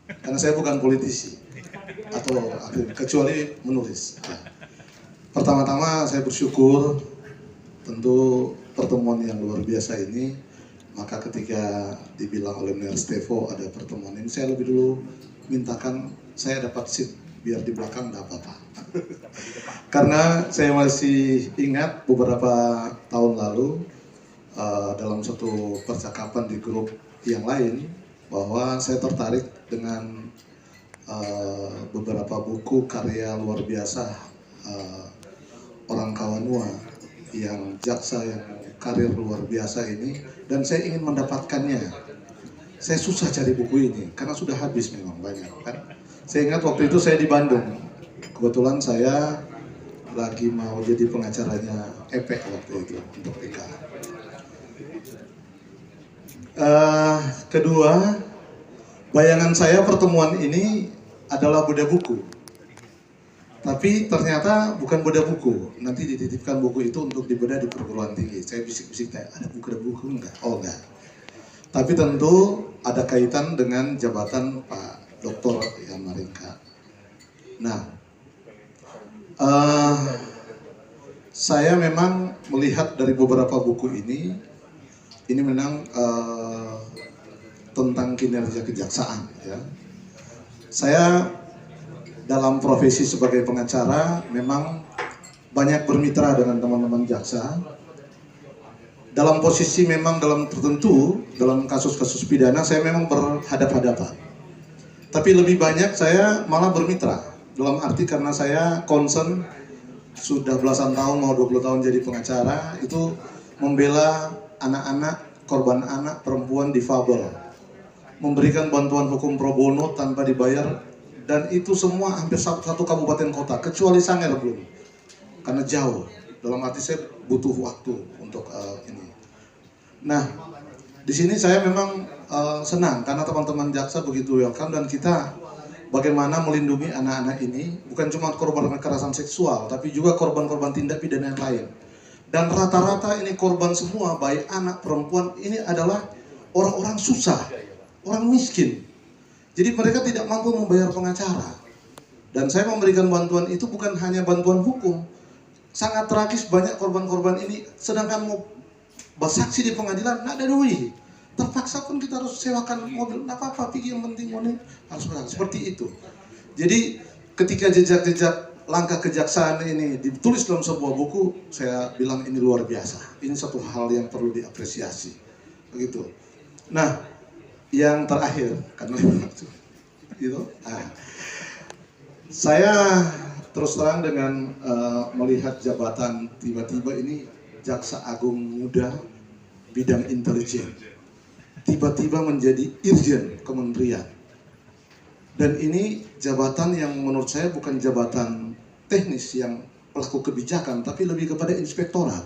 karena saya bukan politisi atau kecuali menulis. Nah, pertama-tama saya bersyukur tentu pertemuan yang luar biasa ini. Maka ketika dibilang oleh Mayor Stevo ada pertemuan ini, saya lebih dulu mintakan saya dapat seat biar di belakang enggak apa-apa. Karena saya masih ingat beberapa tahun lalu dalam satu percakapan di grup yang lain bahwa saya tertarik dengan beberapa buku karya luar biasa orang Kawanua yang jaksa yang karir luar biasa ini, dan saya ingin mendapatkannya. Saya susah cari buku ini karena sudah habis memang banyak kan. Saya ingat waktu itu saya di Bandung, kebetulan saya lagi mau jadi pengacaranya Epek waktu itu untuk nikah. Kedua, bayangan saya pertemuan ini adalah bedah buku. Tapi ternyata bukan bedah buku. Nanti dititipkan buku itu untuk dibedah di perguruan tinggi. Saya bisik-bisik tanya, ada buku enggak? Oh enggak. Tapi tentu ada kaitan dengan jabatan Pak Dr. Yan Maringka. Nah, saya memang melihat dari beberapa buku ini memang tentang kinerja kejaksaan. Ya. Saya dalam profesi sebagai pengacara memang banyak bermitra dengan teman-teman jaksa. Dalam posisi memang dalam tertentu, dalam kasus-kasus pidana saya memang berhadap-hadapan. Tapi lebih banyak saya malah bermitra. Dalam arti karena saya concern sudah belasan tahun, mau 20 tahun jadi pengacara, itu membela anak-anak, korban anak, perempuan difabel. Memberikan bantuan hukum pro bono tanpa dibayar. Dan itu semua hampir satu kabupaten kota, kecuali Sangir belum, karena jauh. Dalam arti saya butuh waktu untuk ini. Nah, di sini saya memang senang karena teman-teman jaksa begitu welcome, dan kita bagaimana melindungi anak-anak ini, bukan cuma korban kekerasan seksual, tapi juga korban-korban tindak pidana yang lain. Dan rata-rata ini korban semua, baik anak, perempuan, ini adalah orang-orang susah, orang miskin. Jadi mereka tidak mampu membayar pengacara. Dan saya memberikan bantuan itu bukan hanya bantuan hukum. Sangat tragis banyak korban-korban ini, sedangkan mau bersaksi di pengadilan, nggak ada duit. Terpaksa pun kita harus sewakan mobil, nggak apa-apa, pikir yang penting ini harus berangkat. Seperti itu. Jadi ketika jejak-jejak langkah kejaksaan ini ditulis dalam sebuah buku, saya bilang ini luar biasa. Ini satu hal yang perlu diapresiasi. Begitu. Nah, yang terakhir, karena gitu, saya terus terang dengan melihat jabatan tiba-tiba ini Jaksa Agung Muda bidang intelijen, tiba-tiba menjadi Irjen Kementerian. Dan ini jabatan yang menurut saya bukan jabatan teknis yang pelaku kebijakan, tapi lebih kepada inspektorat.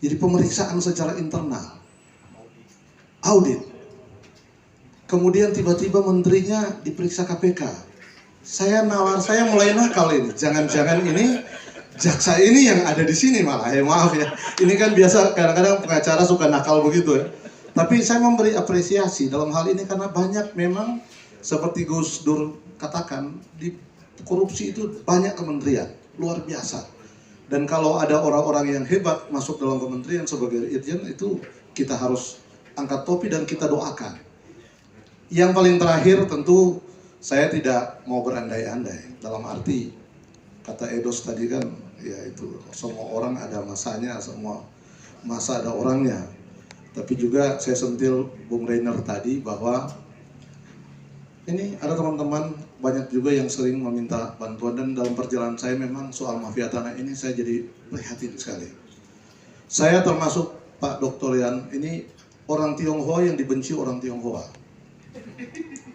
Jadi pemeriksaan secara internal, audit. Kemudian tiba-tiba menterinya diperiksa KPK. Saya mulai nakal ini. Jangan-jangan ini jaksa ini yang ada di sini malah. Ya maaf ya. Ini kan biasa kadang-kadang pengacara suka nakal begitu ya. Tapi saya memberi apresiasi dalam hal ini karena banyak memang seperti Gus Dur katakan, di korupsi itu banyak kementerian, luar biasa. Dan kalau ada orang-orang yang hebat masuk dalam kementerian sebagai irjen, itu kita harus angkat topi dan kita doakan. Yang paling terakhir tentu saya tidak mau berandai-andai, dalam arti kata Edos tadi kan, ya itu semua orang ada masanya, semua masa ada orangnya. Tapi juga saya sentil Bung Reiner tadi bahwa ini ada teman-teman banyak juga yang sering meminta bantuan, dan dalam perjalanan saya memang soal mafia tanah ini saya jadi prihatin sekali. Saya termasuk Pak Dr. Yan ini orang Tionghoa yang dibenci orang Tionghoa.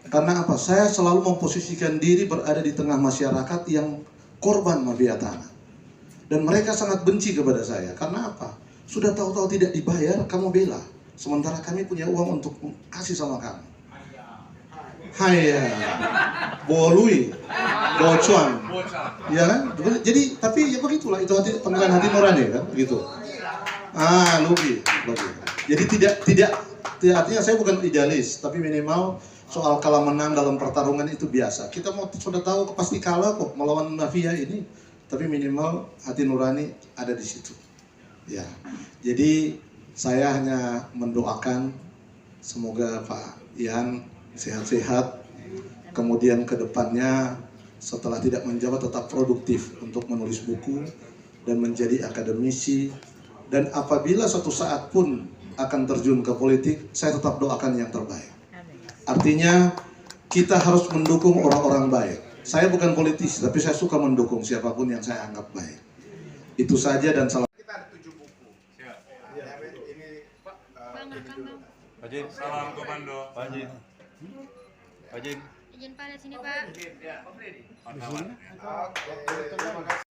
Karena apa? Saya selalu memposisikan diri berada di tengah masyarakat yang korban mafia tanah. Dan mereka sangat benci kepada saya. Karena apa? Sudah tahu-tahu tidak dibayar, kamu bela. Sementara kami punya uang untuk kasih sama kamu. Haya, bolui, bocuan, ya kan? Jadi tapi ya begitulah, itu hati pengalaman hati nurani kan, gitu. Lugi. Jadi tidak artinya saya bukan idealis, tapi minimal soal kalah menang dalam pertarungan itu biasa. Kita mau sudah tahu pasti kalah kok melawan mafia ini, tapi minimal hati nurani ada di situ. Ya, jadi saya hanya mendoakan semoga Pak Ian sehat-sehat, kemudian ke depannya setelah tidak menjabat tetap produktif untuk menulis buku dan menjadi akademisi, dan apabila suatu saat pun akan terjun ke politik, saya tetap doakan yang terbaik. Artinya kita harus mendukung orang-orang baik. Saya bukan politisi, tapi saya suka mendukung siapapun yang saya anggap baik. Itu saja, dan salam. Kita ada 7 buku. Siap. Ya, ini Pak. Pak Jin, salam komando. Pak Jin. Pak Jin. Izin Pak, lihat sini Pak. Ya, Pak Freddy. Pantauan. Oke, terima kasih.